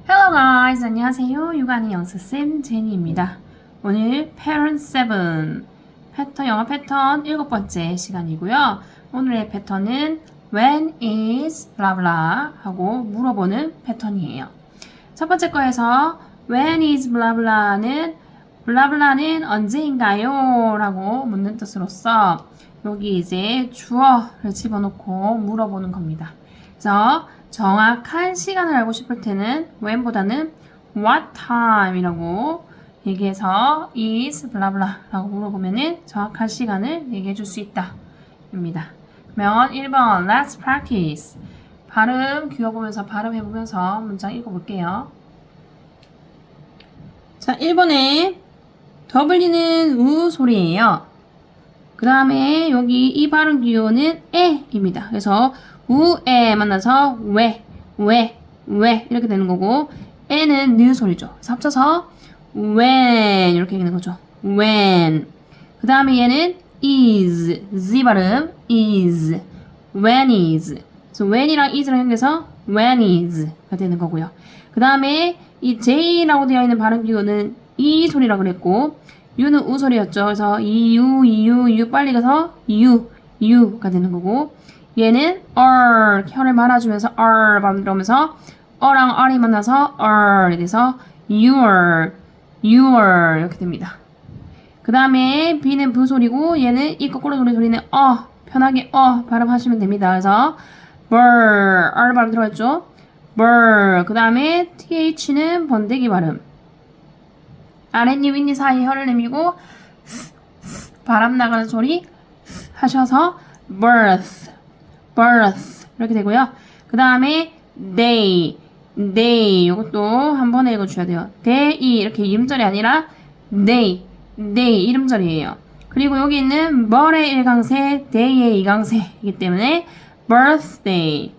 Hello guys, 안녕하세요. 육아하는 영수쌤 제니입니다. 오늘 Pattern 7, 영어 패턴 7번째 시간이고요. 오늘의 패턴은 When is blah blah 하고 물어보는 패턴이에요. 첫 번째 거에서 When is blah blah는 blah blah는 언제인가요? 라고 묻는 뜻으로서 여기 이제 주어를 집어넣고 물어보는 겁니다. 그래서 정확한 시간을 알고 싶을 때는 when보다는 what time 이라고 얘기해서 is blah blah 라고 물어보면은 정확한 시간을 얘기해 줄 수 있다 입니다. 그러면 1번 let's practice 발음 귀어보면서 발음해보면서 문장 읽어볼게요. 자, 1번에 W는 우 소리예요. 그 다음에 여기 이 발음 기호는 에입니다. 그래서 우에 만나서 왜 이렇게 되는 거고 에는 느 소리죠. 그래서 합쳐서 when 이렇게 되는 거죠. when. 그 다음에 얘는 is, z 발음 is, when is. 그래서 when이랑 is랑 연결해서 when is가 되는 거고요. 그 다음에 이 j라고 되어 있는 발음 기호는 이 소리라고 그랬고 u는 우 소리였죠. 그래서 이유 빨리 가서 유가 되는 거고 얘는 혀를 말아주면서 발음 들어오면서 랑 r이 만나서 이 돼서 your 이렇게 됩니다. 그 다음에 b는 부 소리고 얘는 이 거꾸로 돌린 소리는 편하게 발음하시면 됩니다. 그래서 r 발음 들어갔죠. 그 다음에 th는 번데기 발음. 아랫니 윗니 사이 혀를 내밀고 바람 나가는 소리 하셔서 birth 이렇게 되고요. 그 다음에 day 이것도 한 번에 읽어주셔야 돼요. day 이렇게 이음절이 아니라 day 이름절이에요. 그리고 여기 있는 벌의 1강세 day의 2강세이기 때문에 birthday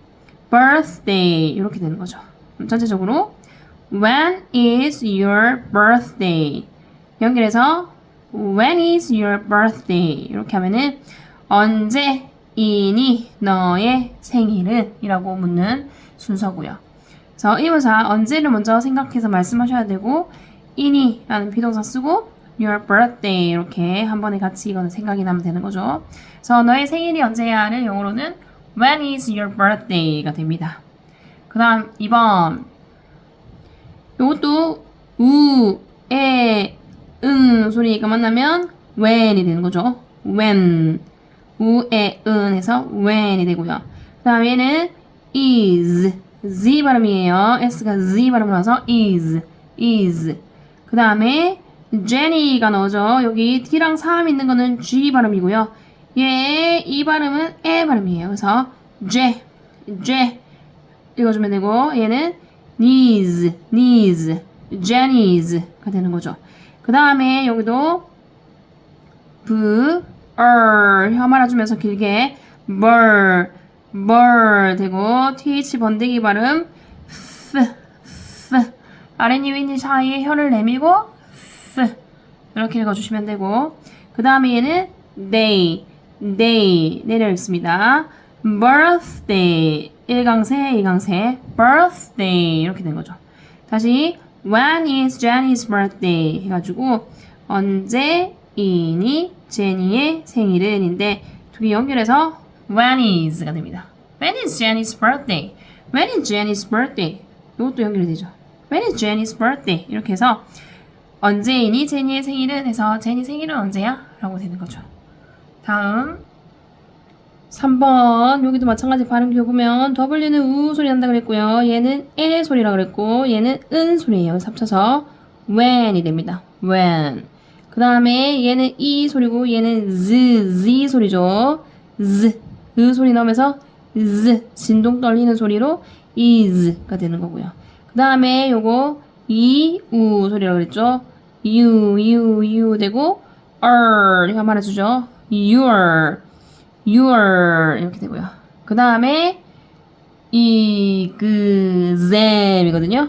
이렇게 되는 거죠. 전체적으로 When is your birthday? 연결해서 When is your birthday? 이렇게 하면은 언제이니 너의 생일은? 이라고 묻는 순서고요. 그래서 의문사 언제를 먼저 생각해서 말씀하셔야 되고 이니 라는 비동사 쓰고 your birthday 이렇게 한 번에 같이 이거는 생각이 나면 되는 거죠. 그래서 너의 생일이 언제야를 영어로는 When is your birthday가 됩니다. 그 다음 2번 요것도 우, 에, 소리가 만나면 when이 되는 거죠. when. 우, 에, 해서 when이 되고요. 그 다음에 얘는 is. z 발음이에요. s가 z 발음을 나서 is. 그 다음에 Jenny가 나오죠. 여기 t랑 3 있는 거는 g 발음이고요. 이 발음은 에 발음이에요. 그래서 j 읽어주면 되고 얘는 knees, Jenny's,가 되는 거죠. 그 다음에 여기도 혀 말아주면서 길게 burr 되고 th 번데기 발음 아랫니 윗니 사이에 혀를 내밀고 이렇게 읽어주시면 되고 그 다음에 얘는 day 내려 읽습니다. birthday 1강세, 2강세, birthday 이렇게 된 거죠. 다시 when is Jenny's birthday 해가지고 언제이니 제니의 생일은인데 두 개 연결해서 when is가 됩니다. When is Jenny's birthday? When is Jenny's birthday? 이것도 연결이 되죠. When is Jenny's birthday? 이렇게 해서 언제이니 제니의 생일은 해서 제니 생일은 언제야? 라고 되는 거죠. 다음 3번 여기도 마찬가지 발음 기어보면 W는 우 소리 난다 그랬고요. 얘는 에 소리라 그랬고 얘는 은 소리예요. 그래서 합쳐서 when이 됩니다. when. 그 다음에 얘는 이 소리고 얘는 z 소리죠. 으 소리 나오면서 진동 떨리는 소리로 is가 되는 거고요. 그 다음에 요거 우 소리라 그랬죠. you 되고 이거 말해주죠. your 이렇게 되고요. 그 다음에 zem이거든요.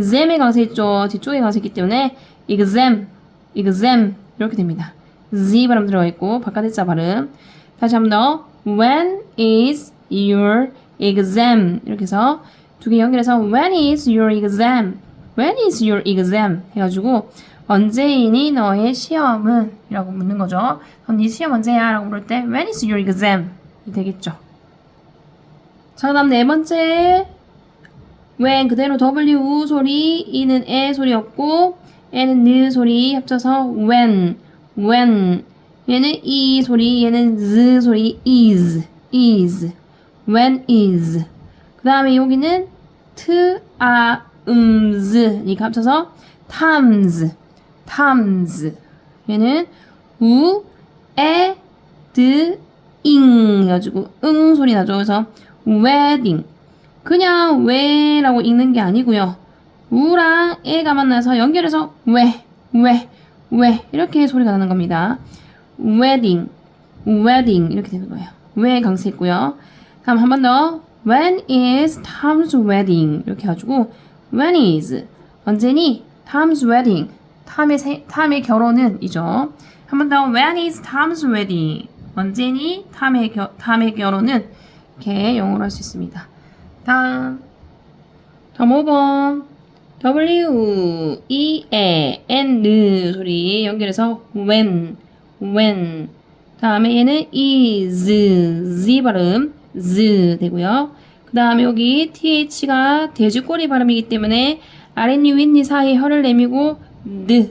zem의 강세 있죠. 뒤쪽에 강세 있기 때문에 exam 이렇게 됩니다. z 발음 들어가 있고 바깥에 자 발음. 다시 한 번 더. When is your exam 이렇게 해서 두 개 연결해서 when is your exam? when is your exam? 해가지고 언제이니 너의 시험은? 이라고 묻는 거죠. 네 시험 언제야? 라고 물을 때 when is your exam? 이 되겠죠. 자, 다음 네 번째 when 그대로 W 소리, E는 에 소리였고 N은 느 소리 합쳐서 when 얘는 E 소리, 얘는 Z 소리 is when is 그 다음에 여기는 트, 아, z 이렇게 합쳐서 times 얘는 우, 에, 드, 잉 해가지고 응 소리 나죠. 그래서 wedding 그냥 왜라고 읽는 게 아니고요. 우랑 에가 만나서 연결해서 왜 이렇게 소리가 나는 겁니다. wedding 이렇게 되는 거예요. 왜 강세했고요. 다음 한 번 더 when is Tom's wedding 이렇게 해가지고 when is 언제니 Tom's wedding 탐의 결혼은 이죠. 한 번 더 when is Tom's wedding 언제니 탐의 결혼은 이렇게 영어로 할 수 있습니다. 다음 5번 W, E, E, N 소리 연결해서 when 다음에 얘는 is, Z 발음 z 되고요. 그 다음에 여기 TH가 돼지꼬리 발음이기 때문에 아랫니 윗니 사이에 혀를 내밀고 느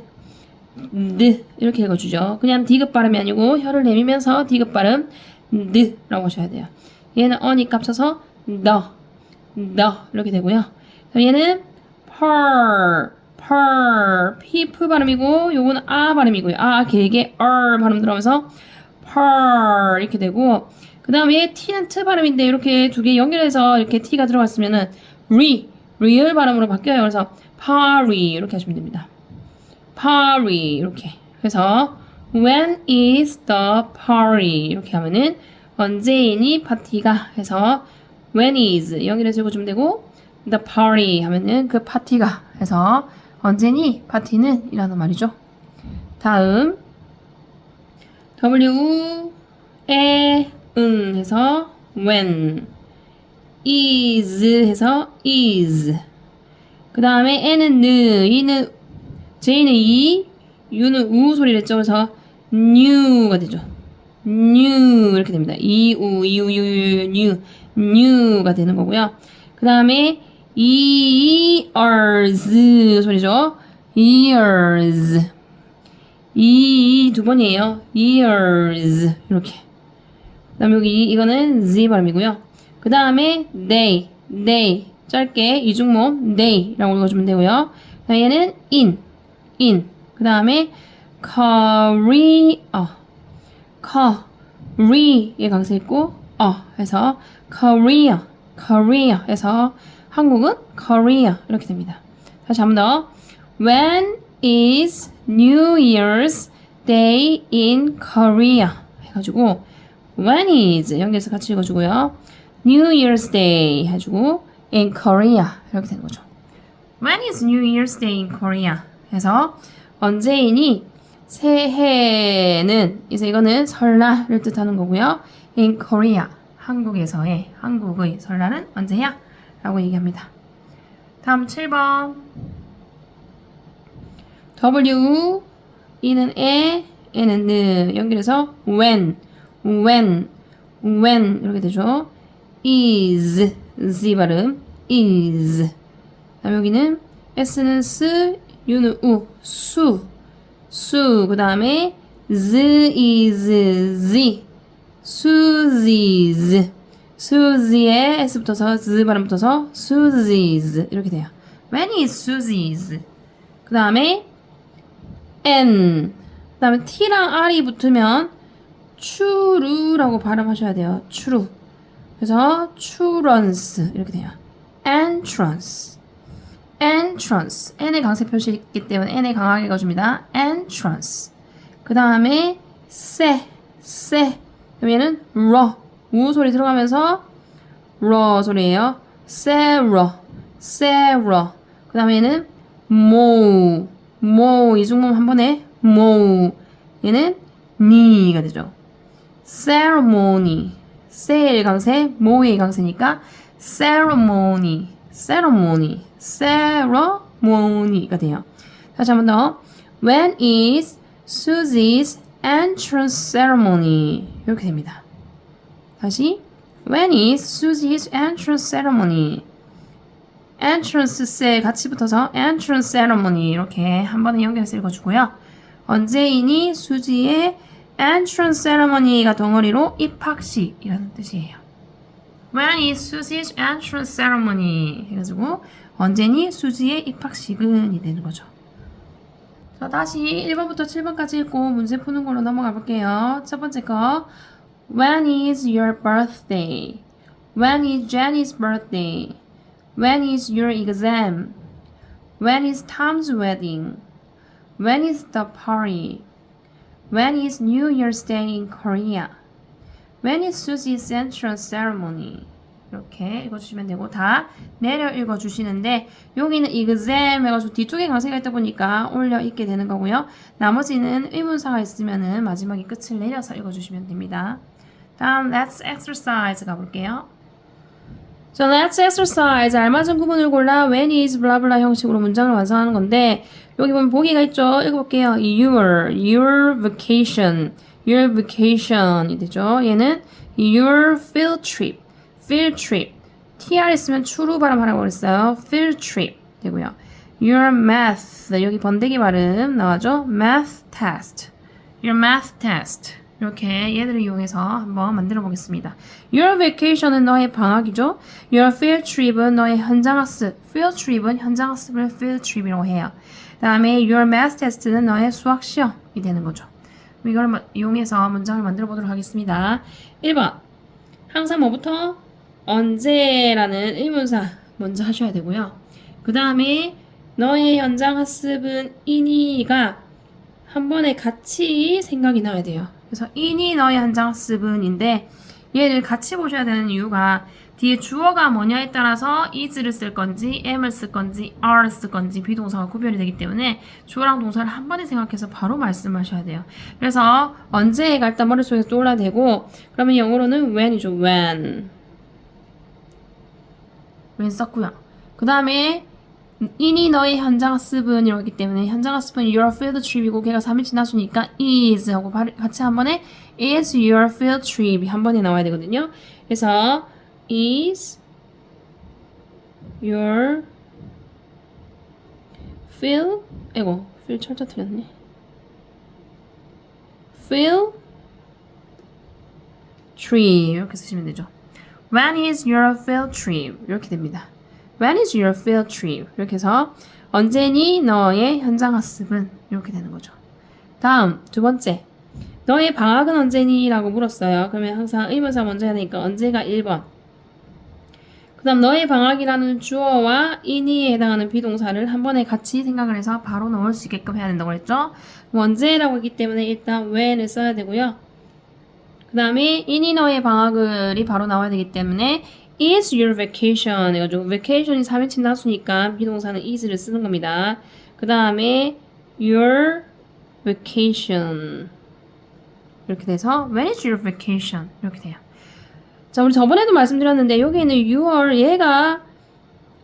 이렇게 읽어주죠. 그냥 디귿 발음이 아니고 혀를 내밀면서 디귿 발음 느라고 하셔야 돼요. 얘는 어니까 합쳐서 너 이렇게 되고요. 얘는 피프 발음이고 요거는 아 발음이고요. 아 길게 발음 들어가면서 이렇게 되고 그 다음에 T는 트 발음인데 이렇게 두 개 연결해서 이렇게 T가 들어갔으면은 리을 발음으로 바뀌어요. 그래서 party 이렇게 하시면 됩니다. party 이렇게 그래서 when is the party 이렇게 하면은 언제이니 파티가 해서 when is 연결해서 읽어주면 되고 the party 하면은 그 파티가 해서 언제니 파티는 이라는 말이죠. 다음 W 에 해서 when is 해서 is 그 다음에 N은 이는 J는 U는 우 소리를 했죠. 그래서 new가 되죠. new 이렇게 됩니다. new가 되는 거고요. 그 다음에 ears 소리죠. ears 두 번이에요. ears 이렇게. 그 다음에 여기 이거는 Z 발음이고요. 그 다음에 they 짧게 이중모음 they라고 읽어주면 되고요. 얘는 in 그 다음에 Korea 강세 있고 해서 Korea 해서 한국은 Korea 이렇게 됩니다. 다시 한 번 더 When is New Year's Day in Korea 해가지고 When is 연결해서 같이 읽어주고요. New Year's Day 해주고 in Korea 이렇게 되는 거죠. When is New Year's Day in Korea 해서 언제이니 새해는 그래서 이거는 설날을 뜻하는 거고요. In Korea 한국의 설날은 언제야? 라고 얘기합니다. 다음 7번 W E는 에 N은 느 연결해서 when 이렇게 되죠. is Z 발음 is 다음 여기는 S는 스 U는 우 수 그 다음에 Z is Z Susie's S 붙어서 Z 발음 붙어서 Susie's 이렇게 돼요. When is Susie's 그 다음에 N 그 다음에 T랑 R이 붙으면 추루라고 발음하셔야 돼요. 추루 그래서 entrance 이렇게 돼요. entrance N의 강세 표시 있기 때문에 N을 강하게 읽어줍니다. entrance 그 다음에 세 얘는 우 소리 들어가면서 소리예요. 세러 그 다음에 얘는 모 이중모음 한 번에 얘는 니가 되죠. ceremony 세의 일강세, 모의 일강세니까 ceremony, ceremony, ceremony가 돼요. 다시 한 번 더. When is Susie's entrance ceremony? 이렇게 됩니다. 다시. When is Susie's entrance ceremony? entrance 세 같이 붙어서 entrance ceremony 이렇게 한 번에 연결해서 읽어주고요. 언제이니 수지의 entrance ceremony가 덩어리로 입학식이라는 뜻이에요. When is Susie's entrance ceremony? 해가지고 언제니 수지의 입학식은 이 되는 거죠. 자, 다시 1번부터 7번까지 읽고 문제 푸는 걸로 넘어가 볼게요. 첫 번째 거 When is your birthday? When is Jenny's birthday? When is your exam? When is Tom's wedding? When is the party? When is New Year's Day in Korea? When is Susie's entrance ceremony? 이렇게 읽어주시면 되고 다 내려 읽어주시는데 여기는 exam 해가지고 뒤쪽에 강세가 있다 보니까 올려 읽게 되는 거고요. 나머지는 의문사가 있으면은 마지막에 끝을 내려서 읽어주시면 됩니다. 다음 let's exercise 가볼게요. 자, let's exercise. 알맞은 구문을 골라 when is blah blah 형식으로 문장을 완성하는 건데 여기 보면 보기가 있죠. 읽어볼게요. your vacation, your vacation이 되죠. 얘는 your field trip, field trip. tr 있으면 추루 발음하라고 그랬어요. field trip 되고요. your math, 여기 번데기 발음 나와죠. math test, your math test. 이렇게 얘들을 이용해서 한번 만들어 보겠습니다. Your vacation은 너의 방학이죠. Your field trip은 너의 현장학습. Field trip은 현장학습을 field trip이라고 해요. 다음에 Your math test는 너의 수학 시험이 되는 거죠. 이걸 이용해서 문장을 만들어 보도록 하겠습니다. 1번 항상 뭐부터? 언제라는 의문사 먼저 하셔야 되고요. 그 다음에 너의 현장학습은 이니가 한 번에 같이 생각이 나야 돼요. 그래서 이니 너의 현장학습은인데 얘를 같이 보셔야 되는 이유가 뒤에 주어가 뭐냐에 따라서 is를 쓸 건지 am을 쓸 건지 are를 쓸 건지 비동사가 구별이 되기 때문에 주어랑 동사를 한 번에 생각해서 바로 말씀하셔야 돼요. 그래서 언제가 일단 머릿속에서 떠올라야 되고 그러면 영어로는 when이죠. when 썼고요. 그 다음에 이니 너의 현장학습은 이러기 때문에 현장학습은 your field trip이고 걔가 3일치 나수니까 is 하고 같이 한 번에 is your field trip 한 번에 나와야 되거든요. 그래서 is your field field 철자 틀렸네. field trip 이렇게 쓰시면 되죠. When is your field trip? 이렇게 됩니다. When is your field trip? 이렇게 해서 언제니 너의 현장학습은 이렇게 되는 거죠. 다음 두 번째 너의 방학은 언제니? 라고 물었어요. 그러면 항상 의문사 먼저 해야 되니까 언제가 1번 그 다음 너의 방학이라는 주어와 이니에 해당하는 비동사를 한 번에 같이 생각을 해서 바로 넣을 수 있게끔 해야 된다고 했죠. 언제라고 했기 때문에 일단 when을 써야 되고요. 그 다음에 이니 너의 방학을이 바로 나와야 되기 때문에 is your vacation 해가지고 vacation이 3인칭 나수니까 비동사는 is를 쓰는 겁니다. 그 다음에 your vacation 이렇게 돼서 when is your vacation 이렇게 돼요. 자, 우리 저번에도 말씀드렸는데 여기에는 your 얘가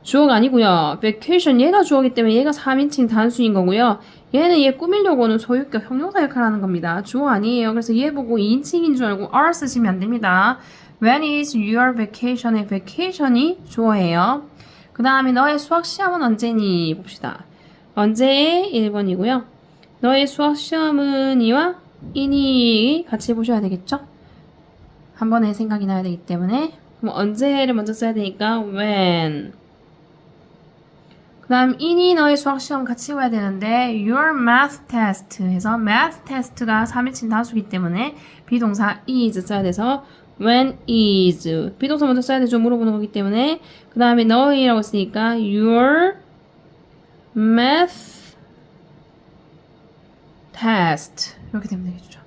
주어가 아니고요. vacation 얘가 주어기 때문에 얘가 3인칭 단수인 거고요. 얘는 얘 꾸미려고는 소유격 형용사 역할을 하는 겁니다. 주어 아니에요. 그래서 얘 보고 2인칭인 줄 알고 are 쓰시면 안 됩니다. When is your vacation의 vacation이 주어예요. 그 다음에 너의 수학 시험은 언제니? 봅시다. 언제의 1번이고요. 너의 수학 시험은 이와 이니 같이 보셔야 되겠죠? 한 번에 생각이 나야 되기 때문에 그럼 언제를 먼저 써야 되니까 when. 그 다음 이니 너의 수학 시험 같이 봐야 되는데 your math test 해서 math test가 3인칭 다수기 때문에 비동사 is 써야 돼서 when is 비동사 먼저 써야 되죠. 물어보는 거기 때문에 그 다음에 너희라고 쓰니까 your math test 이렇게 되면 되겠죠.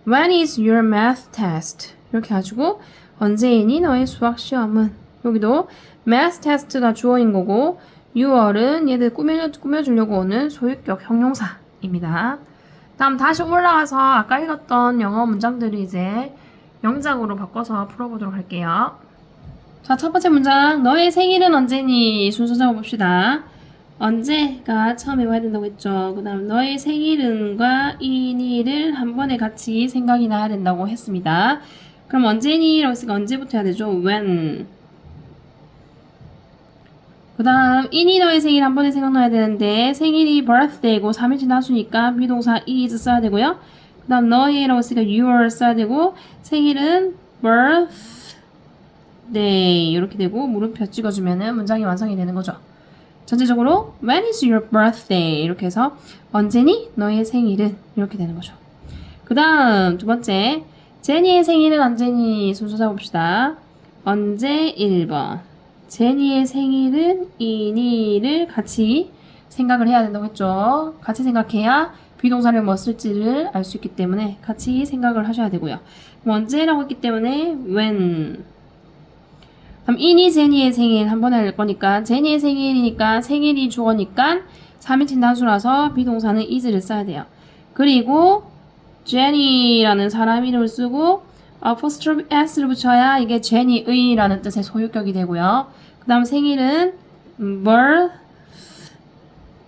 When is your math test 이렇게 가지고 언제이니 너의 수학 시험은 여기도 math test가 주어인 거고 your은 얘들 꾸며주려고 오는 소유격 형용사입니다. 다음 다시 올라가서 아까 읽었던 영어 문장들을 이제 영작으로 바꿔서 풀어보도록 할게요. 자, 첫 번째 문장. 너의 생일은 언제니? 순서 잡아봅시다. 언제가 처음에 와야 된다고 했죠. 그 다음 너의 생일은과 이니를 한 번에 같이 생각이 나야 된다고 했습니다. 그럼 언제니? 라고 했으니까 언제부터 해야 되죠? when. 그 다음 이니 너의 생일 한 번에 생각나야 되는데 생일이 birthday고 3일 지나수니까 비동사 is 써야 되고요. 그 다음 너의라고 했으니까 your 써야 되고 생일은 birthday 이렇게 되고 물음표 찍어주면은 문장이 완성이 되는 거죠. 전체적으로 when is your birthday 이렇게 해서 언제니 너의 생일은 이렇게 되는 거죠. 그 다음 두 번째 제니의 생일은 언제니 순서 잡읍시다. 언제 1번 제니의 생일은 이니를 같이 생각을 해야 된다고 했죠. 같이 생각해야 비동사를 뭐 쓸지를 알 수 있기 때문에 같이 생각을 하셔야 되고요. 언제라고 했기 때문에 when. 그럼 이니 제니의 생일 한 번에 할 거니까 제니의 생일이니까 생일이 주어니까 3인칭 단수라서 비동사는 is를 써야 돼요. 그리고 제니라는 사람 이름을 쓰고 apostrophe s를 붙여야 이게 제니의라는 뜻의 소유격이 되고요. 그 다음 생일은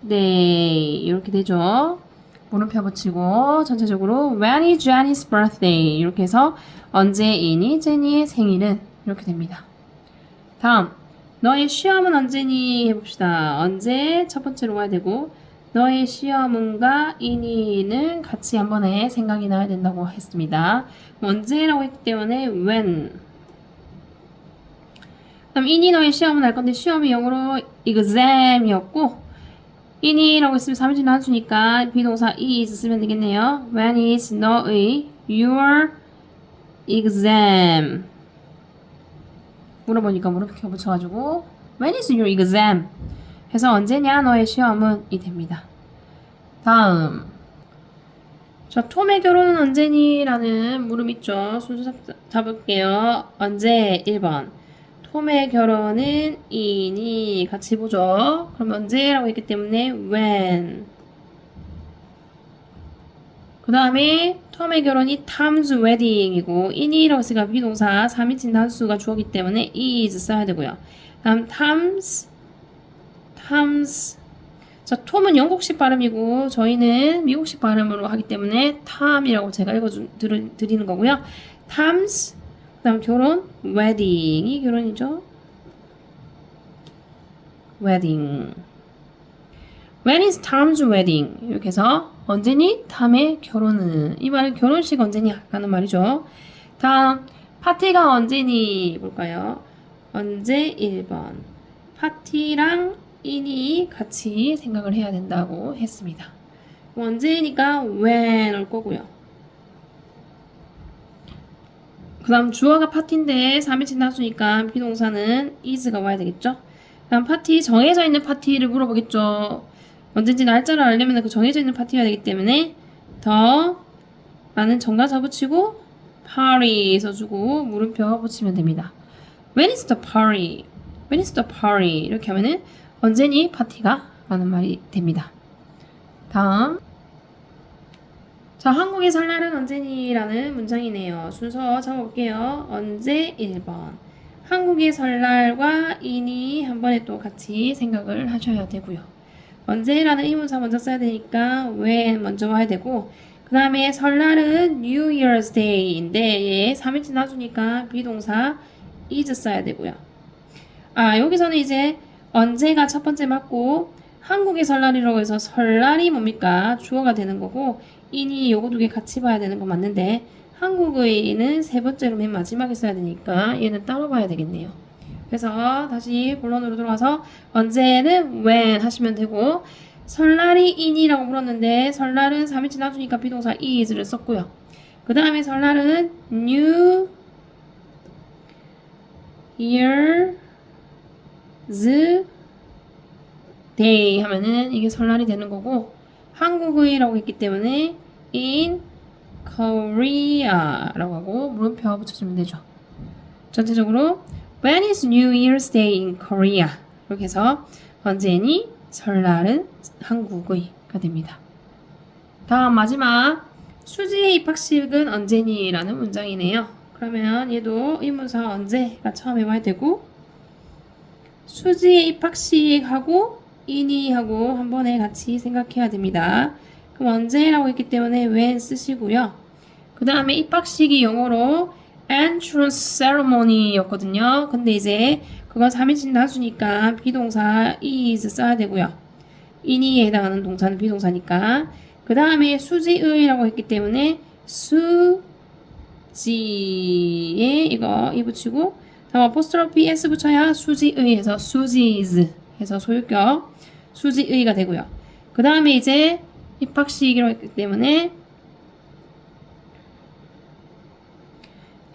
birthday 이렇게 되죠. 물음표 붙이고 전체적으로 when is Jenny's birthday 이렇게 해서 언제이니 제니의 생일은 이렇게 됩니다. 다음 너의 시험은 언제니 해봅시다. 언제 첫 번째로 가야 되고 너의 시험은과 이니는 같이 한 번에 생각이 나야 된다고 했습니다. 언제라고 했기 때문에 when. 그럼 이니 너의 시험은 할 건데 시험이 영어로 exam이었고 이니라고 했으면 3인칭 단수니까 비동사 is 쓰면 되겠네요. When is 너의 your exam? 물어보니까 물음표 붙여가지고 When is your exam? 해서 언제냐 너의 시험은 이 됩니다. 다음 자 톰의 결혼은 언제니? 라는 물음 있죠. 순서 잡을게요. 언제 1번 톰의 결혼은 이니 같이 보죠. 그럼 언제라고 했기 때문에 when. 그 다음에 톰의 결혼이 Tom's wedding이고 이니라고 했으니까 비동사 3인칭 단수가 주어기 때문에 is 써야 되고요. 다음 Tom's 자 톰은 영국식 발음이고 저희는 미국식 발음으로 하기 때문에 Tom이라고 제가 읽어드리는 거고요. Tom's 그 다음 결혼 wedding이 결혼이죠. wedding. When is Tom's wedding? 이렇게 해서 언제니? 탐의 결혼은 이 말은 결혼식 언제니? 라는 말이죠. 다음 파티가 언제니? 볼까요? 언제 1번 파티랑 인이 같이 생각을 해야 된다고 했습니다. 언제니까 when 올 거고요. 그 다음 주어가 파티인데 3인칭 단수니까 비동사는 is가 와야 되겠죠. 다음 파티 정해져 있는 파티를 물어보겠죠. 언제인지 날짜를 알려면 그 정해져 있는 파티가 되기 때문에 더 라는 정관사 붙이고 party 써주고 물음표 붙이면 됩니다. When is the party? When is the party? 이렇게 하면은 언제니 파티가? 라는 말이 됩니다. 다음 자 한국의 설날은 언제니? 라는 문장이네요. 순서 잡아볼게요. 언제 1번 한국의 설날과 이니 한 번에 또 같이 생각을 하셔야 되고요. 언제라는 의문사 먼저 써야 되니까 when 먼저 와야 되고 그 다음에 설날은 New Year's Day인데 얘 3인칭 나주니까 비동사 is 써야 되고요. 여기서는 이제 언제가 첫 번째 맞고 한국의 설날이라고 해서 설날이 뭡니까? 주어가 되는 거고 인이 요거 두 개 같이 봐야 되는 거 맞는데 한국의는 세 번째로 맨 마지막에 써야 되니까 얘는 따로 봐야 되겠네요. 그래서 다시 본론으로 돌아가서 언제는 when 하시면 되고 설날이 in이라고 물었는데 설날은 3인칭 나주니까 비동사 is를 썼고요. 그 다음에 설날은 New Year's Day 하면은 이게 설날이 되는 거고 한국의라고 했기 때문에 in Korea라고 하고 물음표 붙여주면 되죠. 전체적으로 When is New Year's Day in Korea? 이렇게 해서 언제니 설날은 한국의가 됩니다. 다음 마지막 수지의 입학식은 언제니? 라는 문장이네요. 그러면 얘도 의문사 언제가 처음에 와야 되고 수지의 입학식하고 in이하고 한 번에 같이 생각해야 됩니다. 그럼 언제라고 했기 때문에 when 쓰시고요. 그 다음에 입학식이 영어로 entrance ceremony 였거든요. 근데 이제 그건 3인칭 나주니까 비동사 is 써야 되고요. in이에 해당하는 동사는 비동사니까. 그 다음에 수지의라고 했기 때문에 수지에 이거 이 붙이고 다음 apostrophe s 붙여야 수지의에서 수지's 해서 소유격 수지의가 되고요. 그 다음에 이제 입학식이라고 했기 때문에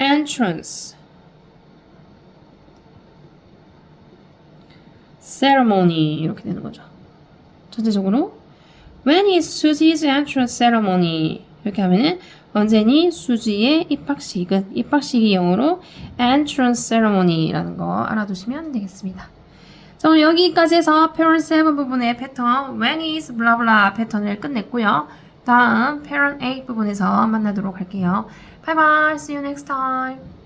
entrance ceremony 이렇게 되는 거죠. 전체적으로 When is Susie's entrance ceremony? 이렇게 하면은 언제니 수지의 입학식은 입학식이 영어로 entrance ceremony라는 거 알아두시면 되겠습니다. 자, 오늘 여기까지 해서 parent 7 부분의 패턴 when is blah blah 패턴을 끝냈고요. 다음 parent 8 부분에서 만나도록 할게요. Bye bye. See you next time.